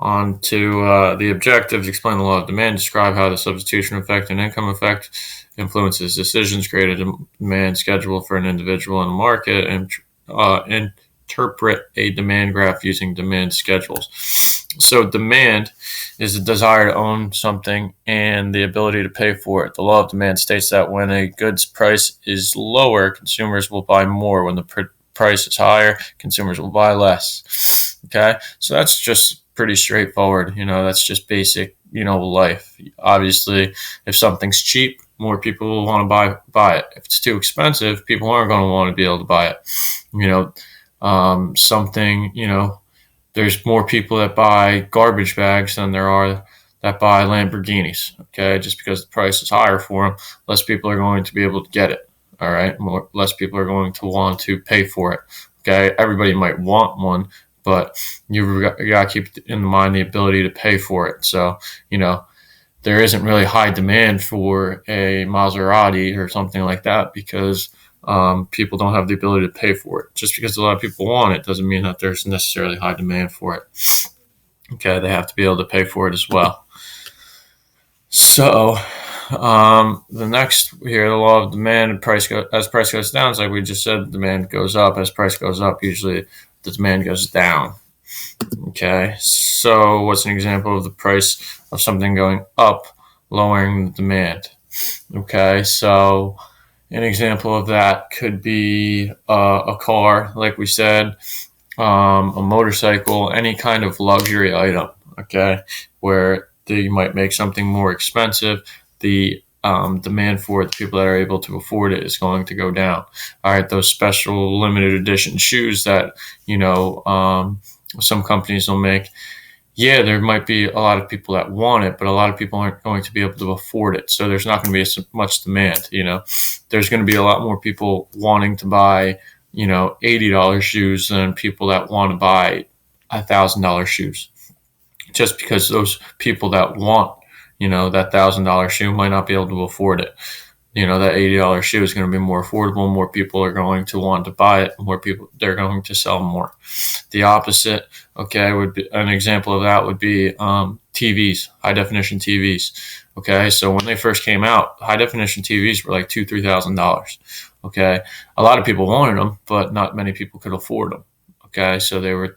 On to the objectives, explain the law of demand, describe how the substitution effect and income effect influences decisions, create a demand schedule for an individual in the market, and interpret a demand graph using demand schedules. So demand is the desire to own something and the ability to pay for it. The law of demand states that when a goods price is lower, consumers will buy more. When the price is higher, consumers will buy less. Okay, so that's just pretty straightforward. That's just basic, life. Obviously, if something's cheap, more people will want to buy it. If it's too expensive, people aren't going to want to be able to buy it. Something, there's more people that buy garbage bags than there are that buy Lamborghinis. Okay, just because the price is higher for them, less people are going to be able to get it. All right, less people are going to want to pay for it. Okay, everybody might want one, but you got to keep in mind the ability to pay for it. So, there isn't really high demand for a Maserati or something like that because people don't have the ability to pay for it. Just because a lot of people want it doesn't mean that there's necessarily high demand for it. Okay, they have to be able to pay for it as well. So, the next here, the law of demand, as price goes down, it's like we just said, demand goes up. As price goes up, usually the demand goes down. Okay, so what's an example of the price of something going up, lowering the demand? Okay, so an example of that could be a car, like we said, a motorcycle, any kind of luxury item. Okay, where you might make something more expensive, the demand for it, the people that are able to afford it, is going to go down. All right, those special limited edition shoes that some companies will make. Yeah, there might be a lot of people that want it, but a lot of people aren't going to be able to afford it. So there's not going to be as much demand. There's going to be a lot more people wanting to buy, $80 shoes than people that want to buy $1,000 shoes. Just because those people that want, that $1,000 shoe might not be able to afford it. That $80 shoe is going to be more affordable. More people are going to want to buy it. More people, they're going to sell more. The opposite, okay, would be an example of that would be TVs, high definition TVs. Okay, so when they first came out, high definition TVs were like $2,000-$3,000. Okay, a lot of people wanted them, but not many people could afford them. Okay, so they were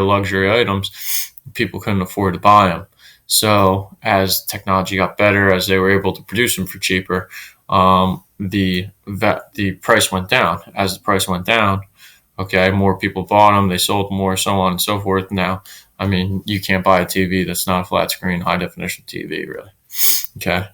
luxury items. People couldn't afford to buy them. So as technology got better, as they were able to produce them for cheaper, the price went down. As the price went down, okay, more people bought them, they sold more, so on and so forth. Now, you can't buy a TV that's not a flat screen, high definition TV, really. Okay.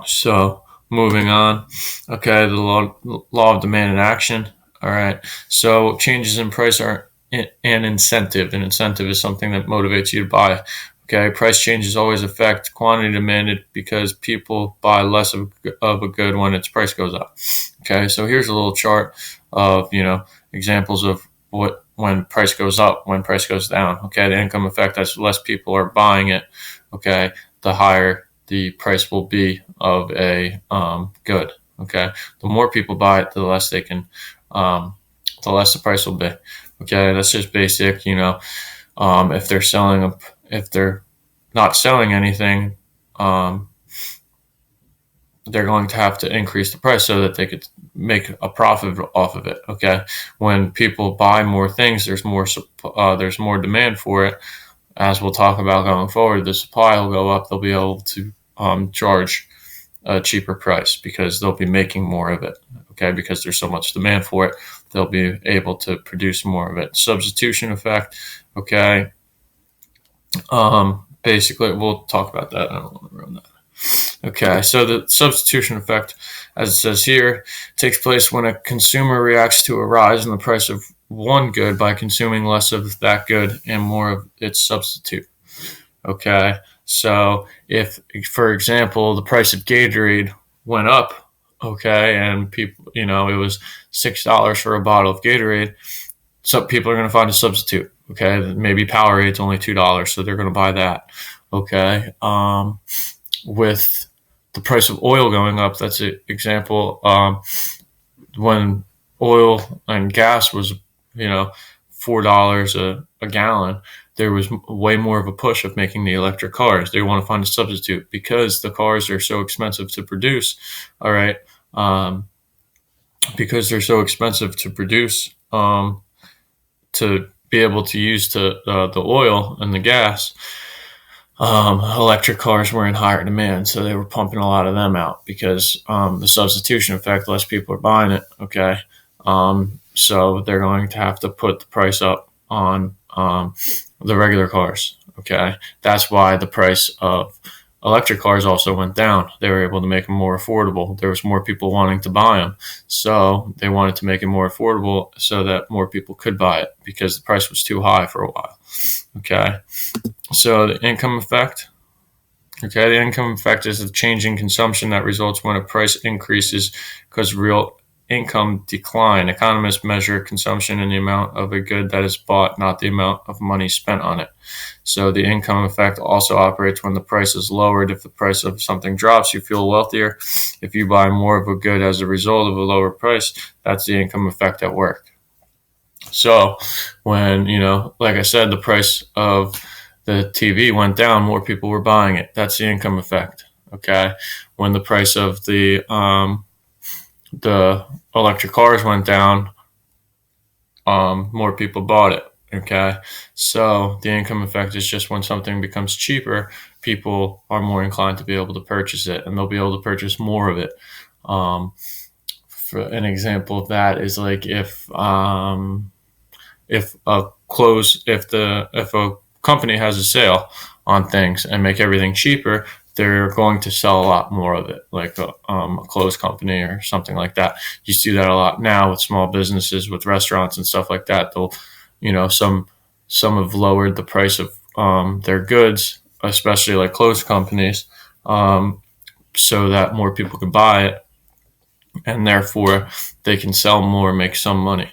So moving on. Okay, the law of demand and action. All right. So changes in price are an incentive. An incentive is something that motivates you to buy. Okay, price changes always affect quantity demanded because people buy less of a good when its price goes up. Okay, so here's a little chart of examples of when price goes up, when price goes down. Okay, the income effect, as less people are buying it, okay, the higher the price will be of a good. Okay, the more people buy it, the less they can, the less the price will be. Okay, that's just basic. If they're not selling anything, they're going to have to increase the price so that they could make a profit off of it. Okay, when people buy more things, there's more demand for it. As we'll talk about going forward, the supply will go up. They'll be able to charge a cheaper price because they'll be making more of it. Okay, because there's so much demand for it, they'll be able to produce more of it. Substitution effect. Okay. Basically, we'll talk about that. I don't want to ruin that. Okay, so the substitution effect, as it says here, takes place when a consumer reacts to a rise in the price of one good by consuming less of that good and more of its substitute. Okay, so if, for example, the price of Gatorade went up, okay, and people, it was $6 for a bottle of Gatorade, some people are going to find a substitute. Okay, maybe Powerade's only $2, so they're going to buy that. Okay, with the price of oil going up, that's an example. When oil and gas was, $4 a gallon, there was way more of a push of making the electric cars. They want to find a substitute because the cars are so expensive to produce. All right. Because they're so expensive to produce, to be able to use the oil and the gas, electric cars were in higher demand, so they were pumping a lot of them out because the substitution effect, less people are buying it. Okay, so they're going to have to put the price up on the regular cars. Okay, that's why the price of electric cars also went down. They were able to make them more affordable. There was more people wanting to buy them, so they wanted to make it more affordable so that more people could buy it because the price was too high for a while. Okay, so the income effect. Okay, the income effect is the change in consumption that results when a price increases because real income decline. Economists measure consumption in the amount of a good that is bought, not the amount of money spent on it. So the income effect also operates when the price is lowered. If the price of something drops, you feel wealthier. If you buy more of a good as a result of a lower price, that's the income effect at work. So when, like I said, the price of the TV went down, more people were buying it. That's the income effect. Okay. When the price of the electric cars went down, more people bought it. Okay. So the income effect is just when something becomes cheaper, people are more inclined to be able to purchase it, and they'll be able to purchase more of it. For an example of that is like if a company has a sale on things and make everything cheaper, they're going to sell a lot more of it, like a clothes company or something like that. You see that a lot now with small businesses, with restaurants and stuff like that. They'll, some have lowered the price of their goods, especially like clothes companies, so that more people can buy it, and therefore they can sell more, make some money.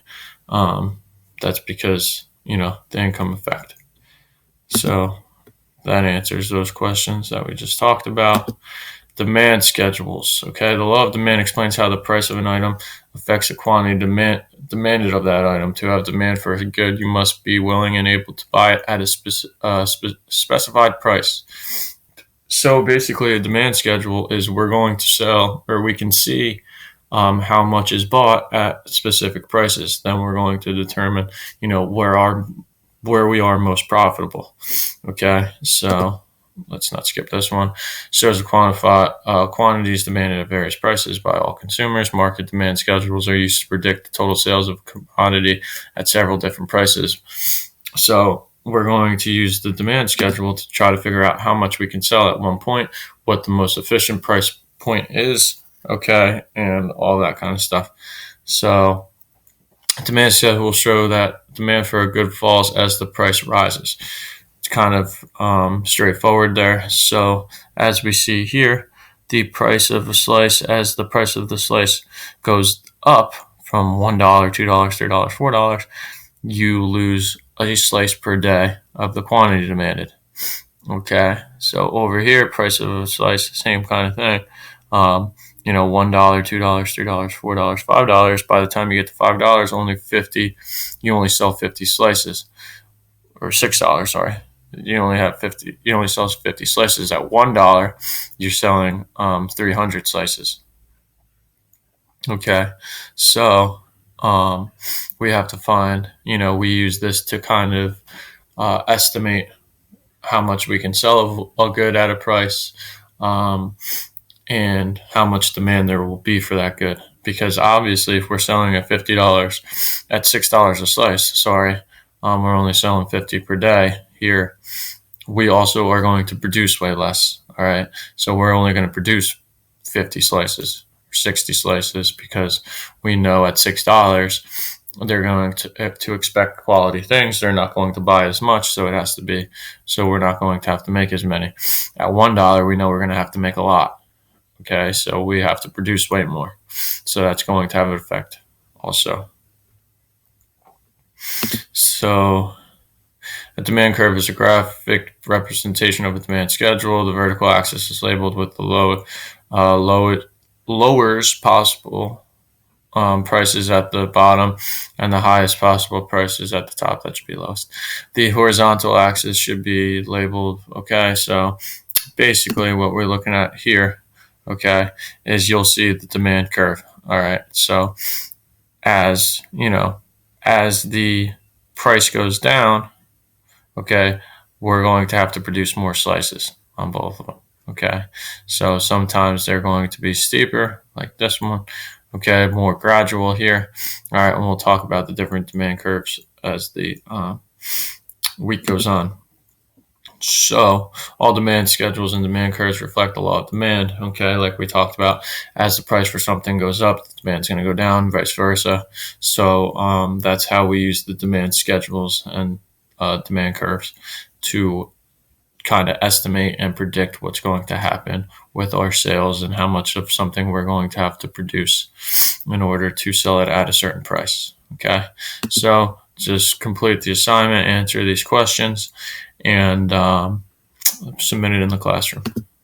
That's because, the income effect. So that answers those questions that we just talked about. Demand schedules. Okay, the law of demand explains how the price of an item affects the quantity demanded of that item. To have demand for a good, you must be willing and able to buy it at a specified price. So basically, a demand schedule is we're going to sell, or we can see how much is bought at specific prices. Then we're going to determine, where we are most profitable. Okay, so let's not skip this one. Shows the quantities demanded at various prices by all consumers. Market demand schedules are used to predict the total sales of a commodity at several different prices. So we're going to use the demand schedule to try to figure out how much we can sell at one point, what the most efficient price point is, okay, and all that kind of stuff. So demand schedule will show that demand for a good falls as the price rises. It's kind of straightforward there. So as we see here, the price of a slice, as the price of the slice goes up from $1, $2, $3, $4, you lose a slice per day of the quantity demanded. Okay, so over here, price of a slice, same kind of thing. $1, $2, $3, $4, $5. By the time you get to $5, you only sell 50 slices, or $6. Sorry, you only sell 50 slices. At $1, you're selling 300 slices. Okay, so we have to find. We use this to kind of estimate how much we can sell a good at a price. And how much demand there will be for that good. Because obviously, if we're selling at $50 at $6 a slice, we're only selling 50 per day here. We also are going to produce way less. All right, so we're only going to produce 50 slices or 60 slices because we know at $6 they're going to expect quality things. They're not going to buy as much, so it has to be. So we're not going to have to make as many. At $1, we know we're going to have to make a lot. Okay, so we have to produce way more. So that's going to have an effect also. So a demand curve is a graphic representation of a demand schedule. The vertical axis is labeled with the lowest possible prices at the bottom and the highest possible prices at the top. That should be lowest. The horizontal axis should be labeled. Okay, so basically what we're looking at here, okay, is you'll see the demand curve. All right, so as you know, as the price goes down, okay, we're going to have to produce more slices on both of them. Okay, so sometimes they're going to be steeper, like this one. Okay, more gradual here. All right, and we'll talk about the different demand curves as the week goes on. So all demand schedules and demand curves reflect the law of demand. Okay, like we talked about, as the price for something goes up, the demand's going to go down, vice versa. So that's how we use the demand schedules and demand curves to kind of estimate and predict what's going to happen with our sales and how much of something we're going to have to produce in order to sell it at a certain price. Okay, so just complete the assignment, answer these questions, and submit it in the classroom.